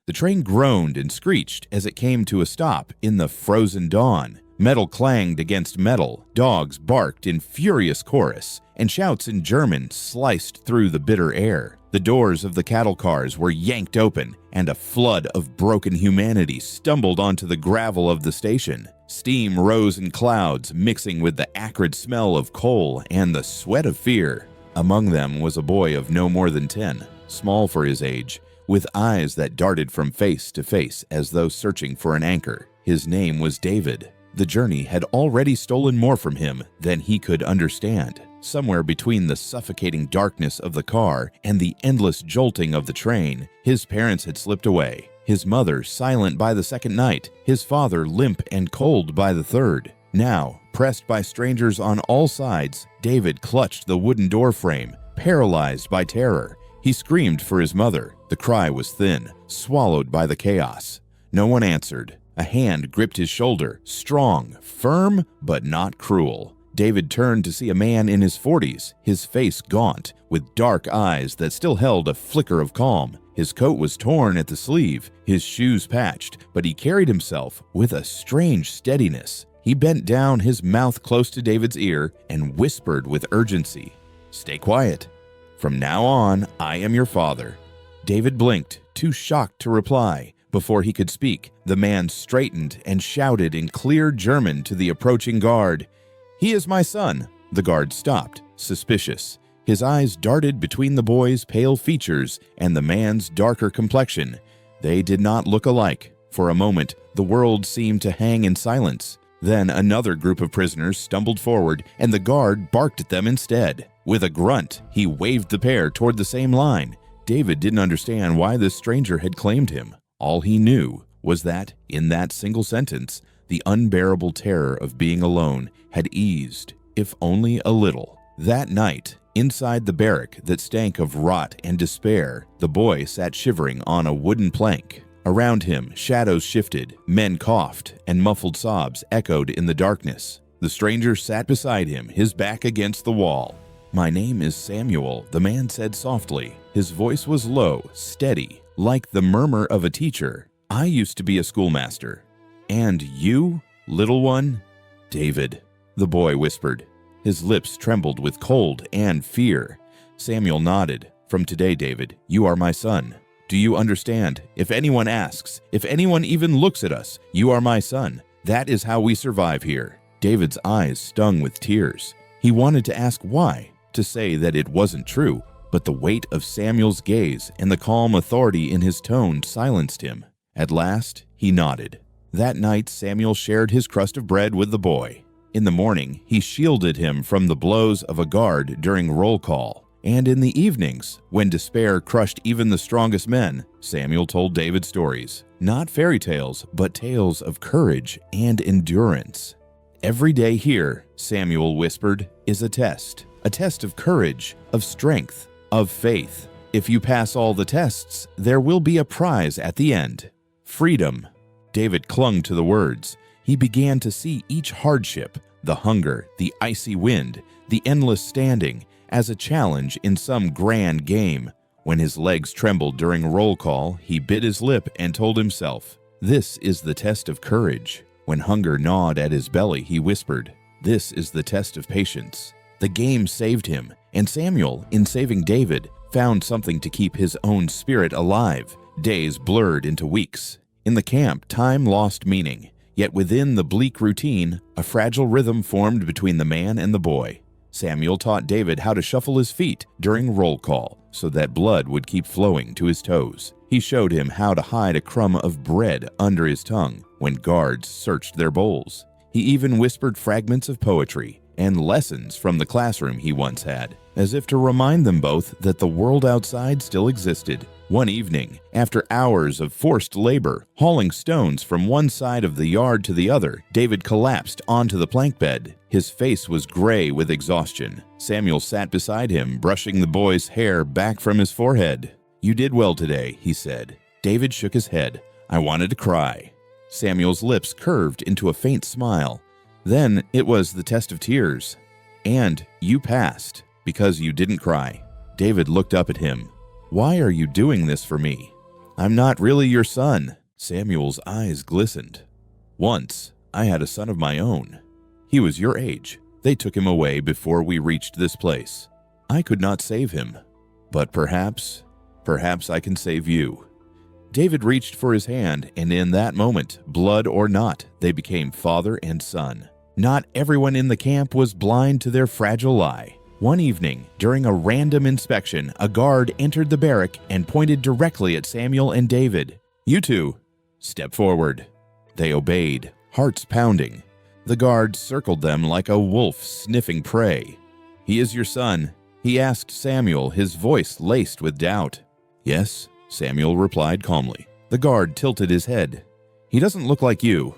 The train groaned and screeched as it came to a stop in the frozen dawn. Metal clanged against metal, dogs barked in furious chorus, and shouts in German sliced through the bitter air. The doors of the cattle cars were yanked open, and a flood of broken humanity stumbled onto the gravel of the station. Steam rose in clouds, mixing with the acrid smell of coal and the sweat of fear. Among them was a boy of no more than 10, small for his age, with eyes that darted from face to face as though searching for an anchor. His name was David. The journey had already stolen more from him than he could understand. Somewhere between the suffocating darkness of the car and the endless jolting of the train, his parents had slipped away. His mother silent by the second night, his father limp and cold by the third. Now, pressed by strangers on all sides, David clutched the wooden door frame, paralyzed by terror. He screamed for his mother. The cry was thin, swallowed by the chaos. No one answered. A hand gripped his shoulder, strong, firm, but not cruel. David turned to see a man in his 40s, his face gaunt, with dark eyes that still held a flicker of calm. His coat was torn at the sleeve, his shoes patched, but he carried himself with a strange steadiness. He bent down, his mouth close to David's ear, and whispered with urgency, "Stay quiet. From now on, I am your father." David blinked, too shocked to reply. Before he could speak, the man straightened and shouted in clear German to the approaching guard, "He is my son." The guard stopped, suspicious. His eyes darted between the boy's pale features and the man's darker complexion. They did not look alike. For a moment, the world seemed to hang in silence. Then another group of prisoners stumbled forward, and the guard barked at them instead. With a grunt, he waved the pair toward the same line. David didn't understand why this stranger had claimed him. All he knew was that, in that single sentence, the unbearable terror of being alone had eased, if only a little. That night, inside the barrack that stank of rot and despair, the boy sat shivering on a wooden plank. Around him, shadows shifted, men coughed, and muffled sobs echoed in the darkness. The stranger sat beside him, his back against the wall. "My name is Samuel," the man said softly. His voice was low, steady, like the murmur of a teacher. "I used to be a schoolmaster." "And you, little one?" "David," the boy whispered. His lips trembled with cold and fear. Samuel nodded. "From today, David, you are my son. Do you understand? If anyone asks, if anyone even looks at us, you are my son. That is how we survive here." David's eyes stung with tears. He wanted to ask why, to say that it wasn't true, but the weight of Samuel's gaze and the calm authority in his tone silenced him. At last, he nodded. That night, Samuel shared his crust of bread with the boy. In the morning, he shielded him from the blows of a guard during roll call. And in the evenings, when despair crushed even the strongest men, Samuel told David stories. Not fairy tales, but tales of courage and endurance. "Every day here," Samuel whispered, "is a test of courage, of strength, of faith. If you pass all the tests, there will be a prize at the end. Freedom." David clung to the words. He began to see each hardship, the hunger, the icy wind, the endless standing, as a challenge in some grand game. When his legs trembled during roll call, he bit his lip and told himself, "This is the test of courage." When hunger gnawed at his belly, he whispered, "This is the test of patience." The game saved him, and Samuel, in saving David, found something to keep his own spirit alive. Days blurred into weeks. In the camp, time lost meaning. Yet within the bleak routine, a fragile rhythm formed between the man and the boy. Samuel taught David how to shuffle his feet during roll call so that blood would keep flowing to his toes. He showed him how to hide a crumb of bread under his tongue when guards searched their bowls. He even whispered fragments of poetry and lessons from the classroom he once had, as if to remind them both that the world outside still existed. One evening, after hours of forced labor, hauling stones from one side of the yard to the other, David collapsed onto the plank bed. His face was gray with exhaustion. Samuel sat beside him, brushing the boy's hair back from his forehead. "You did well today," he said. David shook his head. "I wanted to cry." Samuel's lips curved into a faint smile. "Then it was the test of tears. And you passed, because you didn't cry." David looked up at him. "Why are you doing this for me?" I'm not really your son." Samuel's eyes glistened. "Once, I had a son of my own. He was your age. They took him away before we reached this place. I could not save him. But perhaps I can save you." David reached for his hand, and in that moment, blood or not, they became father and son. Not everyone in the camp was blind to their fragile lie. One evening, during a random inspection, a guard entered the barrack and pointed directly at Samuel and David. "You two, step forward." They obeyed, hearts pounding. The guard circled them like a wolf sniffing prey. "He is your son?" he asked Samuel, his voice laced with doubt. "Yes," Samuel replied calmly. The guard tilted his head. "He doesn't look like you."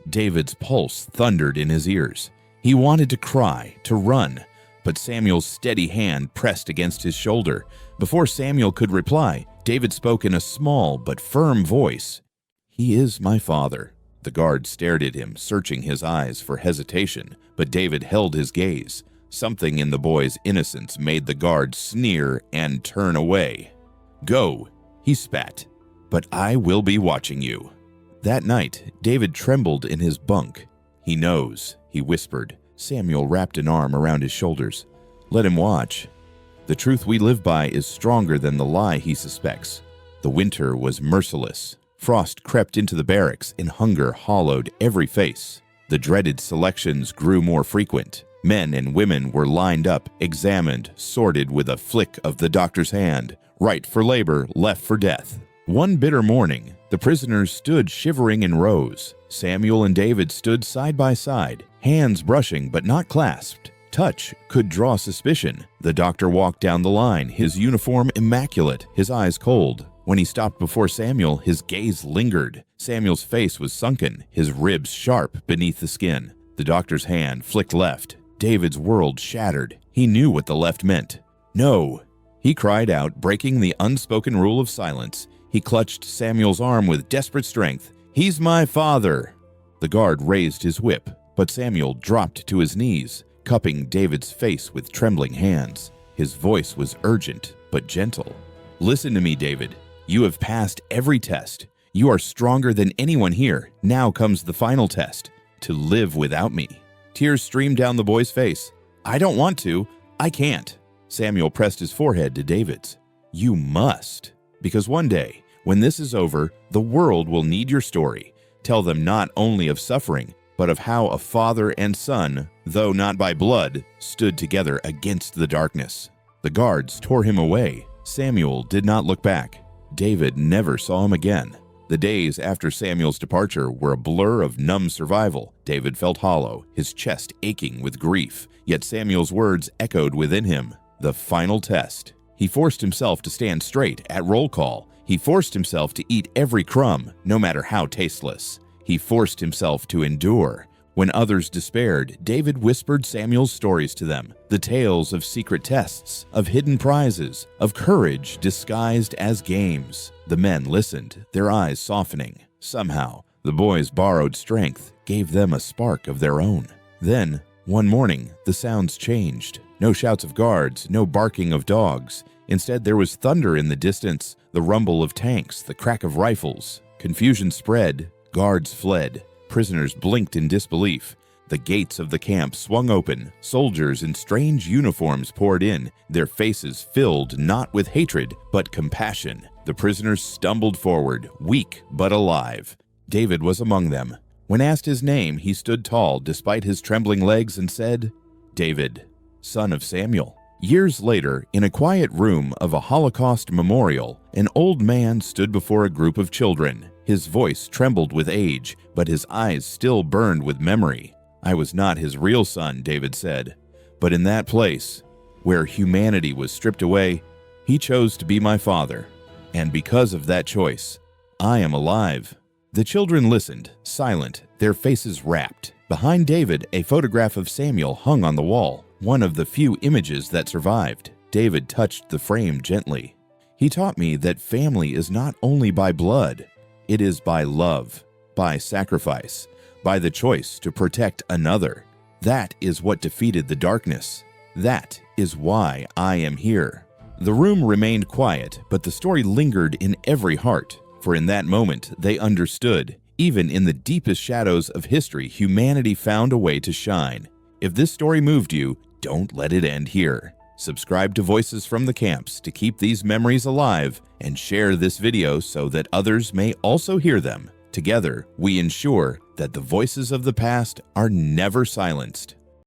David's pulse thundered in his ears. He wanted to cry, to run, but Samuel's steady hand pressed against his shoulder. Before Samuel could reply, David spoke in a small but firm voice. "He is my father." The guard stared at him, searching his eyes for hesitation, but David held his gaze. Something in the boy's innocence made the guard sneer and turn away. "Go," he spat, "but I will be watching you." That night, David trembled in his bunk. "He knows," he whispered. Samuel wrapped an arm around his shoulders. "Let him watch. The truth we live by is stronger than the lie he suspects." The winter was merciless. Frost crept into the barracks and hunger hollowed every face. The dreaded selections grew more frequent. Men and women were lined up, examined, sorted with a flick of the doctor's hand. Right for labor, left for death. One bitter morning, the prisoners stood shivering in rows. Samuel and David stood side by side, hands brushing but not clasped. Touch could draw suspicion. The doctor walked down the line, his uniform immaculate, his eyes cold. When he stopped before Samuel, his gaze lingered. Samuel's face was sunken, his ribs sharp beneath the skin. The doctor's hand flicked left. David's world shattered. He knew what the left meant. "No!" he cried out, breaking the unspoken rule of silence. He clutched Samuel's arm with desperate strength. "He's my father!" The guard raised his whip, but Samuel dropped to his knees, cupping David's face with trembling hands. His voice was urgent, but gentle. "Listen to me, David. You have passed every test. You are stronger than anyone here. Now comes the final test, to live without me." Tears streamed down the boy's face. "I don't want to. I can't." Samuel pressed his forehead to David's. "You must. Because one day, when this is over, the world will need your story. Tell them not only of suffering, but of how a father and son, though not by blood, stood together against the darkness." The guards tore him away. Samuel did not look back. David never saw him again. The days after Samuel's departure were a blur of numb survival. David felt hollow, his chest aching with grief, yet Samuel's words echoed within him. The final test. He forced himself to stand straight at roll call. He forced himself to eat every crumb, no matter how tasteless. He forced himself to endure. When others despaired, David whispered Samuel's stories to them, the tales of secret tests, of hidden prizes, of courage disguised as games. The men listened, their eyes softening. Somehow, the boys' borrowed strength gave them a spark of their own. Then, one morning, the sounds changed. No shouts of guards, no barking of dogs. Instead, there was thunder in the distance, the rumble of tanks, the crack of rifles. Confusion spread, guards fled. Prisoners blinked in disbelief. The gates of the camp swung open. Soldiers in strange uniforms poured in, their faces filled not with hatred, but compassion. The prisoners stumbled forward, weak but alive. David was among them. When asked his name, he stood tall despite his trembling legs and said, "David, son of Samuel." Years later, in a quiet room of a Holocaust memorial, an old man stood before a group of children. His voice trembled with age, but his eyes still burned with memory. "I was not his real son," David said, "but in that place, where humanity was stripped away, he chose to be my father. And because of that choice, I am alive." The children listened, silent, their faces rapt. Behind David, a photograph of Samuel hung on the wall, one of the few images that survived. David touched the frame gently. "He taught me that family is not only by blood, it is by love, by sacrifice, by the choice to protect another. That is what defeated the darkness. That is why I am here." The room remained quiet, but the story lingered in every heart. For in that moment, they understood. Even in the deepest shadows of history, humanity found a way to shine. If this story moved you, don't let it end here. Subscribe to Voices from the Camps to keep these memories alive, and share this video so that others may also hear them. Together, we ensure that the voices of the past are never silenced.